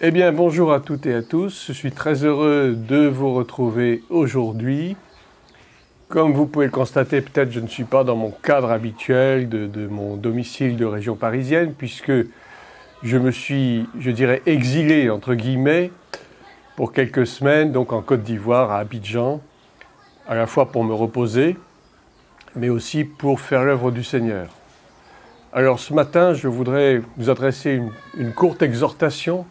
Eh bien, bonjour à toutes et à tous. Je suis très heureux de vous retrouver aujourd'hui. Comme vous pouvez le constater, peut-être je ne suis pas dans mon cadre habituel de mon domicile de région parisienne, puisque je me suis, je dirais, exilé, entre guillemets, pour quelques semaines, donc en Côte d'Ivoire, à Abidjan, à la fois pour me reposer, mais aussi pour faire l'œuvre du Seigneur. Alors ce matin, je voudrais vous adresser une courte exhortation,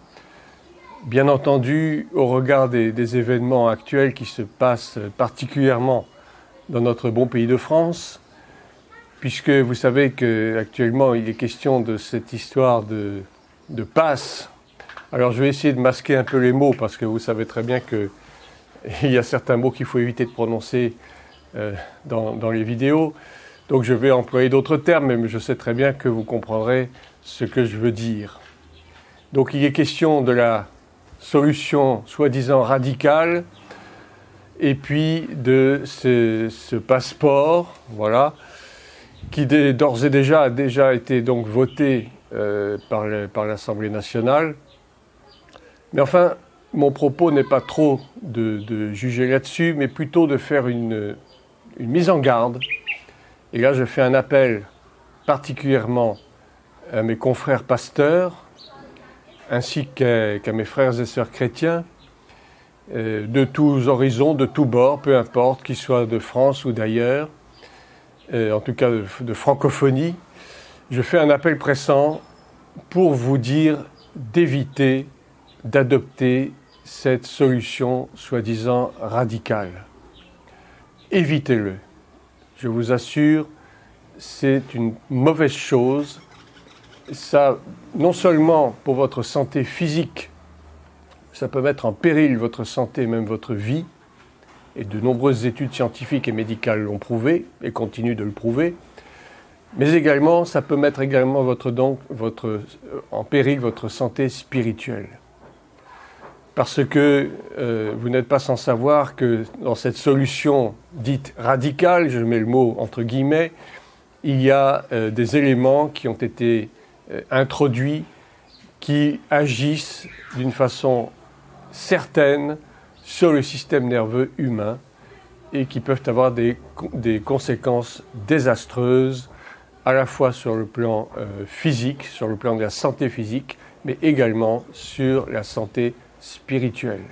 bien entendu au regard des événements actuels qui se passent particulièrement dans notre bon pays de France, puisque vous savez qu'actuellement il est question de cette histoire de passe. Alors je vais essayer de masquer un peu les mots, parce que vous savez très bien qu'il y a certains mots qu'il faut éviter de prononcer dans les vidéos. Donc je vais employer d'autres termes, mais je sais très bien que vous comprendrez ce que je veux dire. Donc il est question de la solution soi-disant radicale, et puis de ce passeport, voilà, qui d'ores et déjà a déjà été donc voté par l'Assemblée nationale. Mais enfin, mon propos n'est pas trop de juger là-dessus, mais plutôt de faire une mise en garde. Et là, je fais un appel particulièrement à mes confrères pasteurs, ainsi qu'à mes frères et sœurs chrétiens, de tous horizons, de tous bords, peu importe, qu'ils soient de France ou d'ailleurs, en tout cas de francophonie. Je fais un appel pressant pour vous dire d'éviter d'adopter cette solution soi-disant radicale. Évitez-le. Je vous assure, c'est une mauvaise chose. Ça, non seulement pour votre santé physique, ça peut mettre en péril votre santé, même votre vie, et de nombreuses études scientifiques et médicales l'ont prouvé, et continuent de le prouver, mais également, ça peut mettre également en péril votre santé spirituelle. Parce que vous n'êtes pas sans savoir que dans cette solution dite radicale, je mets le mot entre guillemets, il y a des éléments qui ont été introduits, qui agissent d'une façon certaine sur le système nerveux humain et qui peuvent avoir des conséquences désastreuses, à la fois sur le plan physique, sur le plan de la santé physique, mais également sur la santé spirituelle.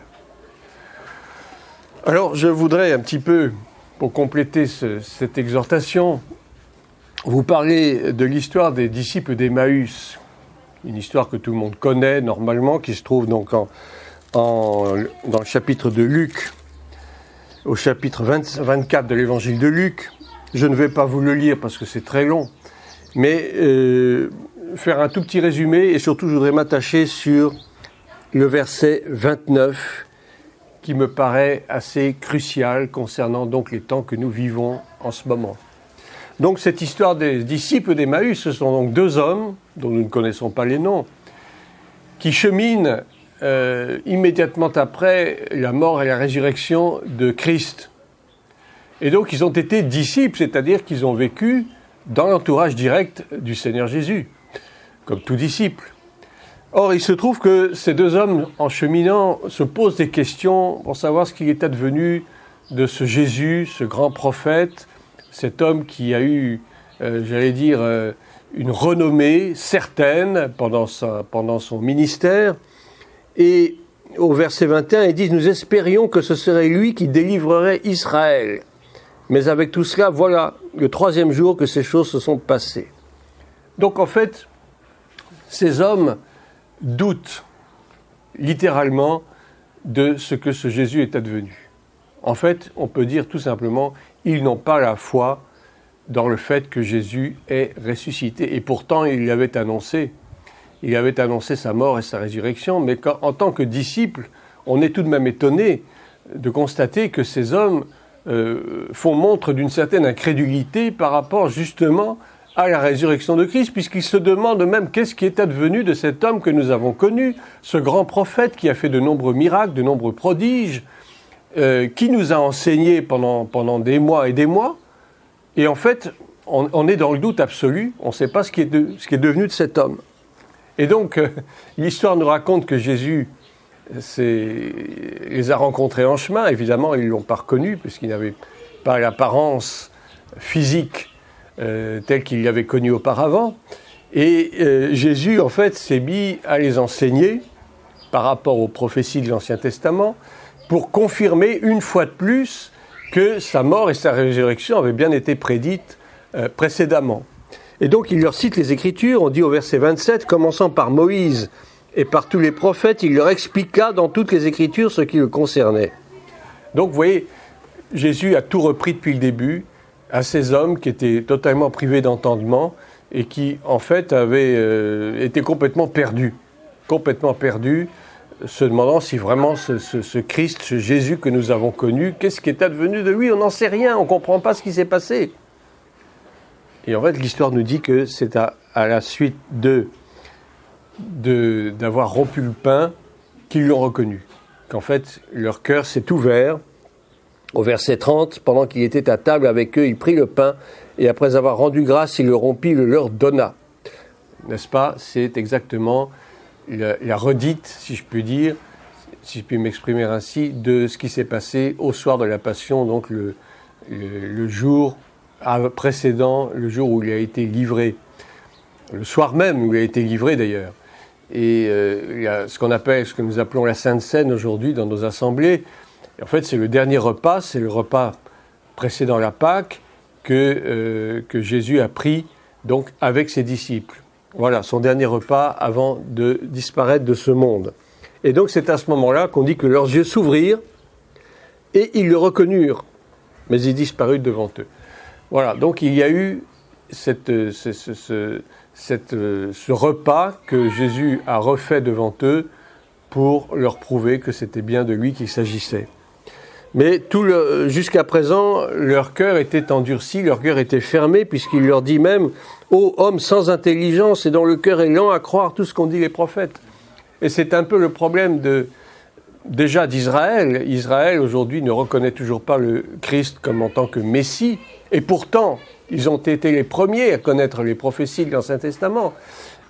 Alors je voudrais un petit peu, pour compléter cette exhortation, vous parler de l'histoire des disciples d'Emmaüs, une histoire que tout le monde connaît normalement, qui se trouve donc dans le chapitre de Luc, au chapitre 24 de l'évangile de Luc. Je ne vais pas vous le lire parce que c'est très long, mais faire un tout petit résumé, et surtout je voudrais m'attacher sur le verset 29, qui me paraît assez crucial concernant donc les temps que nous vivons en ce moment. Donc cette histoire des disciples d'Emmaüs, ce sont donc deux hommes, dont nous ne connaissons pas les noms, qui cheminent immédiatement après la mort et la résurrection de Christ. Et donc ils ont été disciples, c'est-à-dire qu'ils ont vécu dans l'entourage direct du Seigneur Jésus, comme tout disciple. Or, il se trouve que ces deux hommes, en cheminant, se posent des questions pour savoir ce qu'il est advenu de ce Jésus, ce grand prophète, cet homme qui a eu, une renommée certaine pendant son ministère. Et au verset 21, ils disent « Nous espérions que ce serait lui qui délivrerait Israël. Mais avec tout cela, voilà, le troisième jour que ces choses se sont passées. » Donc en fait, ces hommes doutent littéralement de ce que ce Jésus est advenu. En fait, on peut dire tout simplement, ils n'ont pas la foi dans le fait que Jésus est ressuscité. Et pourtant, il avait annoncé sa mort et sa résurrection, mais en tant que disciples, on est tout de même étonné de constater que ces hommes font montre d'une certaine incrédulité par rapport justement à la résurrection de Christ, puisqu'ils se demandent même qu'est-ce qui est advenu de cet homme que nous avons connu, ce grand prophète qui a fait de nombreux miracles, de nombreux prodiges, qui nous a enseigné pendant des mois et des mois. Et en fait, on est dans le doute absolu, on ne sait pas ce qui est devenu de cet homme. Et donc, l'histoire nous raconte que Jésus les a rencontrés en chemin. Évidemment, ils ne l'ont pas reconnu, puisqu'il n'avait pas l'apparence physique telle qu'il l'avait connue auparavant. Et Jésus, en fait, s'est mis à les enseigner par rapport aux prophéties de l'Ancien Testament, pour confirmer une fois de plus que sa mort et sa résurrection avaient bien été prédites précédemment. Et donc il leur cite les Écritures, on dit au verset 27, commençant par Moïse et par tous les prophètes, il leur expliqua dans toutes les Écritures ce qui le concernait. Donc vous voyez, Jésus a tout repris depuis le début à ces hommes qui étaient totalement privés d'entendement et qui en fait avaient été complètement perdus, se demandant si vraiment ce Christ, ce Jésus que nous avons connu, qu'est-ce qui est advenu de lui? On n'en sait rien, on ne comprend pas ce qui s'est passé. Et en fait, l'histoire nous dit que c'est à la suite d'avoir rompu le pain qu'ils l'ont reconnu. Qu'en fait, leur cœur s'est ouvert. Au verset 30, pendant qu'il était à table avec eux, il prit le pain et après avoir rendu grâce, il le rompit, le leur donna. N'est-ce pas? C'est exactement la redite, si je puis dire, si je puis m'exprimer ainsi, de ce qui s'est passé au soir de la Passion, donc le jour précédent, le jour où il a été livré, le soir même où il a été livré d'ailleurs. Et il y a ce que nous appelons la Sainte Seine aujourd'hui dans nos assemblées. Et en fait, c'est le dernier repas, c'est le repas précédant la Pâque que Jésus a pris donc avec ses disciples. Voilà, son dernier repas avant de disparaître de ce monde. Et donc c'est à ce moment-là qu'on dit que leurs yeux s'ouvrirent et ils le reconnurent, mais il disparut devant eux. Voilà, donc il y a eu ce repas que Jésus a refait devant eux pour leur prouver que c'était bien de lui qu'il s'agissait. Mais jusqu'à présent, leur cœur était endurci, leur cœur était fermé, puisqu'il leur dit même « Ô homme sans intelligence et dont le cœur est lent à croire tout ce qu'ont dit les prophètes ». Et c'est un peu le problème déjà d'Israël. Israël, aujourd'hui, ne reconnaît toujours pas le Christ comme en tant que Messie. Et pourtant, ils ont été les premiers à connaître les prophéties de l'Ancien Testament.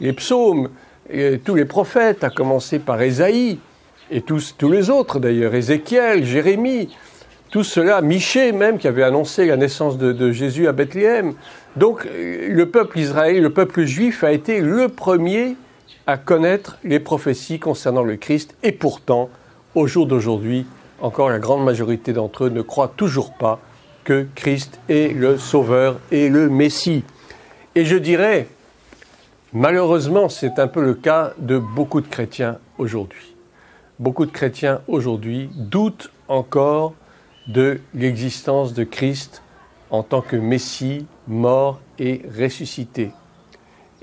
Les psaumes, et tous les prophètes, à commencer par Ésaïe, et tous les autres d'ailleurs, Ézéchiel, Jérémie, tout cela, Michée même, qui avait annoncé la naissance de Jésus à Bethléem. Donc le peuple israélien, le peuple juif a été le premier à connaître les prophéties concernant le Christ. Et pourtant, au jour d'aujourd'hui, encore la grande majorité d'entre eux ne croient toujours pas que Christ est le Sauveur et le Messie. Et je dirais, malheureusement, c'est un peu le cas de beaucoup de chrétiens aujourd'hui. Beaucoup de chrétiens aujourd'hui doutent encore de l'existence de Christ en tant que Messie, mort et ressuscité.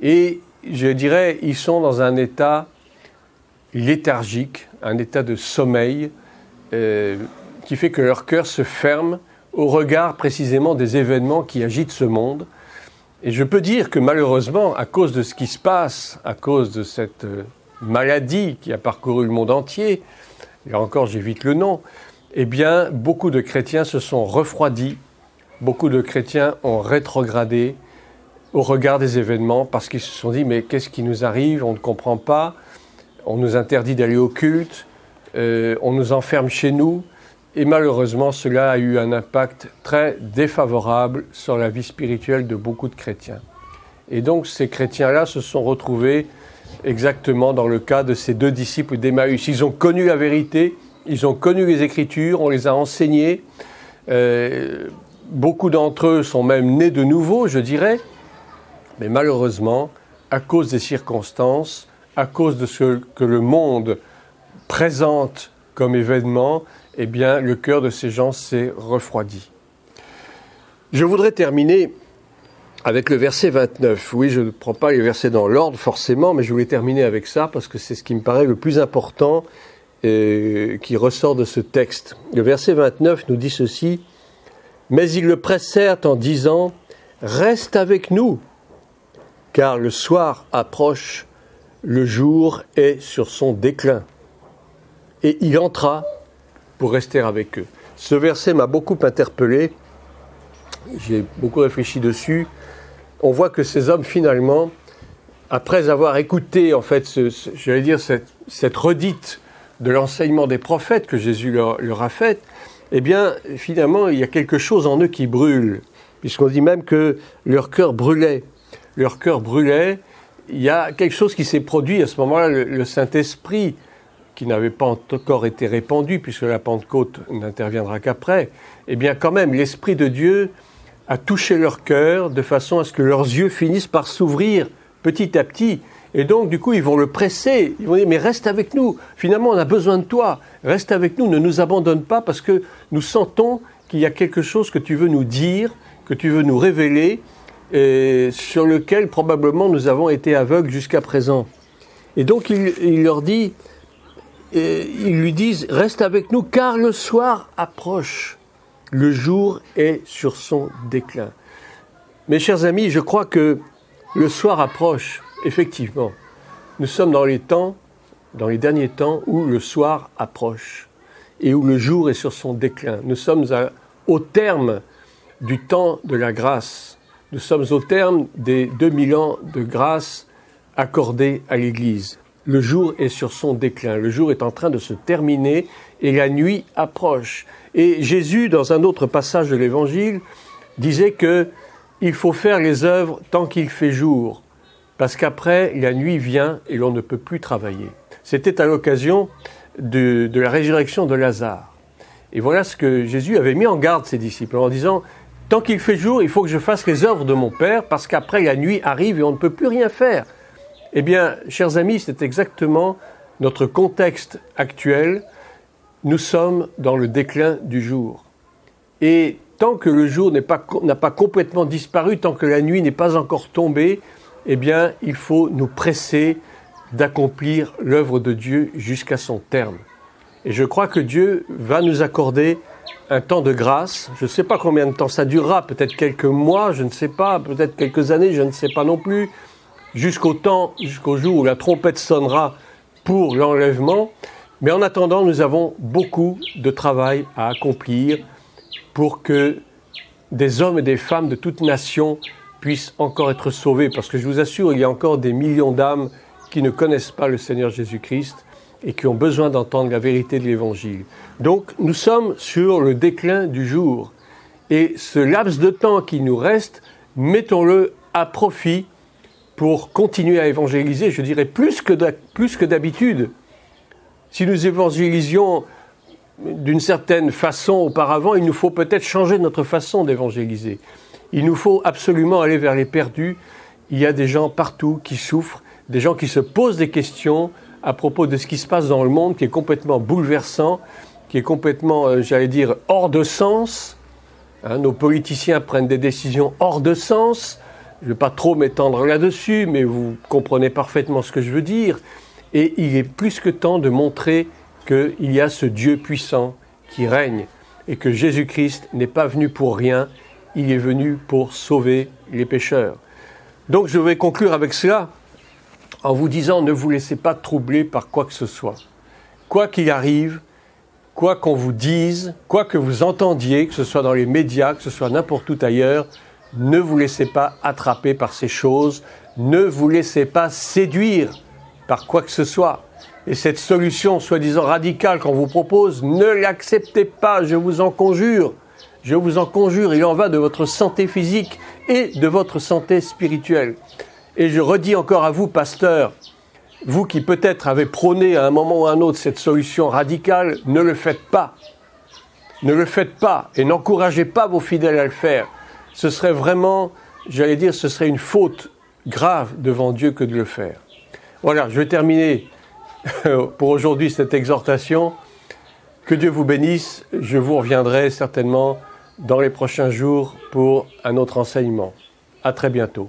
Et je dirais, ils sont dans un état léthargique, un état de sommeil, qui fait que leur cœur se ferme au regard précisément des événements qui agitent ce monde. Et je peux dire que malheureusement, à cause de ce qui se passe, à cause de cette maladie qui a parcouru le monde entier, là encore j'évite le nom, eh bien beaucoup de chrétiens se sont refroidis, beaucoup de chrétiens ont rétrogradé au regard des événements parce qu'ils se sont dit mais qu'est-ce qui nous arrive, on ne comprend pas, on nous interdit d'aller au culte, on nous enferme chez nous et malheureusement cela a eu un impact très défavorable sur la vie spirituelle de beaucoup de chrétiens. Et donc ces chrétiens-là se sont retrouvés exactement dans le cas de ces deux disciples d'Emmaüs. Ils ont connu la vérité, ils ont connu les Écritures, on les a enseignées. Beaucoup d'entre eux sont même nés de nouveau, je dirais. Mais malheureusement, à cause des circonstances, à cause de ce que le monde présente comme événement, eh bien, le cœur de ces gens s'est refroidi. Je voudrais terminer avec le verset 29. Oui, je ne prends pas les versets dans l'ordre forcément, mais je voulais terminer avec ça parce que c'est ce qui me paraît le plus important qui ressort de ce texte. Le verset 29 nous dit ceci: « Mais ils le pressèrent en disant « Reste avec nous, car le soir approche, le jour est sur son déclin. » Et il entra pour rester avec eux. Ce verset m'a beaucoup interpellé, j'ai beaucoup réfléchi dessus. On voit que ces hommes, finalement, après avoir écouté, en fait, j'allais dire, cette redite de l'enseignement des prophètes que Jésus leur a faite, eh bien, finalement, il y a quelque chose en eux qui brûle, puisqu'on dit même que leur cœur brûlait. Leur cœur brûlait. Il y a quelque chose qui s'est produit à ce moment-là, le Saint-Esprit, qui n'avait pas encore été répandu, puisque la Pentecôte n'interviendra qu'après, eh bien, quand même, l'Esprit de Dieu a touché leur cœur de façon à ce que leurs yeux finissent par s'ouvrir petit à petit. Et donc, du coup, ils vont le presser. Ils vont dire, mais reste avec nous. Finalement, on a besoin de toi. Reste avec nous, ne nous abandonne pas, parce que nous sentons qu'il y a quelque chose que tu veux nous dire, que tu veux nous révéler, et sur lequel probablement nous avons été aveugles jusqu'à présent. Et donc, il leur dit, ils lui disent, reste avec nous, car le soir approche. Le jour est sur son déclin. Mes chers amis, je crois que le soir approche, effectivement. Nous sommes dans les derniers temps où le soir approche et où le jour est sur son déclin. Nous sommes au terme du temps de la grâce. Nous sommes au terme des 2000 ans de grâce accordés à l'Église. Le jour est sur son déclin. Le jour est en train de se terminer et la nuit approche. Et Jésus, dans un autre passage de l'Évangile, disait qu'il faut faire les œuvres tant qu'il fait jour, parce qu'après, la nuit vient et l'on ne peut plus travailler. C'était à l'occasion de la résurrection de Lazare. Et voilà ce que Jésus avait mis en garde ses disciples en disant « Tant qu'il fait jour, il faut que je fasse les œuvres de mon Père, parce qu'après la nuit arrive et on ne peut plus rien faire. » Eh bien, chers amis, c'est exactement notre contexte actuel. Nous sommes dans le déclin du jour. Et tant que le jour n'a pas complètement disparu, tant que la nuit n'est pas encore tombée, eh bien, il faut nous presser d'accomplir l'œuvre de Dieu jusqu'à son terme. Et je crois que Dieu va nous accorder un temps de grâce. Je ne sais pas combien de temps ça durera, peut-être quelques mois, je ne sais pas, peut-être quelques années, je ne sais pas non plus, jusqu'au jour où la trompette sonnera pour l'enlèvement. Mais en attendant, nous avons beaucoup de travail à accomplir pour que des hommes et des femmes de toute nation puissent encore être sauvés. Parce que je vous assure, il y a encore des millions d'âmes qui ne connaissent pas le Seigneur Jésus-Christ et qui ont besoin d'entendre la vérité de l'Évangile. Donc, nous sommes sur le déclin du jour. Et ce laps de temps qui nous reste, mettons-le à profit pour continuer à évangéliser, je dirais plus que d'habitude. Si nous évangélisions d'une certaine façon auparavant, il nous faut peut-être changer notre façon d'évangéliser. Il nous faut absolument aller vers les perdus. Il y a des gens partout qui souffrent, des gens qui se posent des questions à propos de ce qui se passe dans le monde, qui est complètement bouleversant, qui est complètement, j'allais dire, hors de sens. Nos politiciens prennent des décisions hors de sens. Je ne vais pas trop m'étendre là-dessus, mais vous comprenez parfaitement ce que je veux dire. Et il est plus que temps de montrer qu'il y a ce Dieu puissant qui règne et que Jésus-Christ n'est pas venu pour rien, il est venu pour sauver les pécheurs. Donc je vais conclure avec cela en vous disant, ne vous laissez pas troubler par quoi que ce soit. Quoi qu'il arrive, quoi qu'on vous dise, quoi que vous entendiez, que ce soit dans les médias, que ce soit n'importe où ailleurs, ne vous laissez pas attraper par ces choses, ne vous laissez pas séduire par quoi que ce soit. Et cette solution soi-disant radicale qu'on vous propose, ne l'acceptez pas, je vous en conjure. Je vous en conjure, il en va de votre santé physique et de votre santé spirituelle. Et je redis encore à vous, pasteurs, vous qui peut-être avez prôné à un moment ou à un autre cette solution radicale, ne le faites pas. Ne le faites pas et n'encouragez pas vos fidèles à le faire. Ce serait vraiment, j'allais dire, ce serait une faute grave devant Dieu que de le faire. Voilà, je vais terminer pour aujourd'hui cette exhortation. Que Dieu vous bénisse. Je vous reviendrai certainement dans les prochains jours pour un autre enseignement. À très bientôt.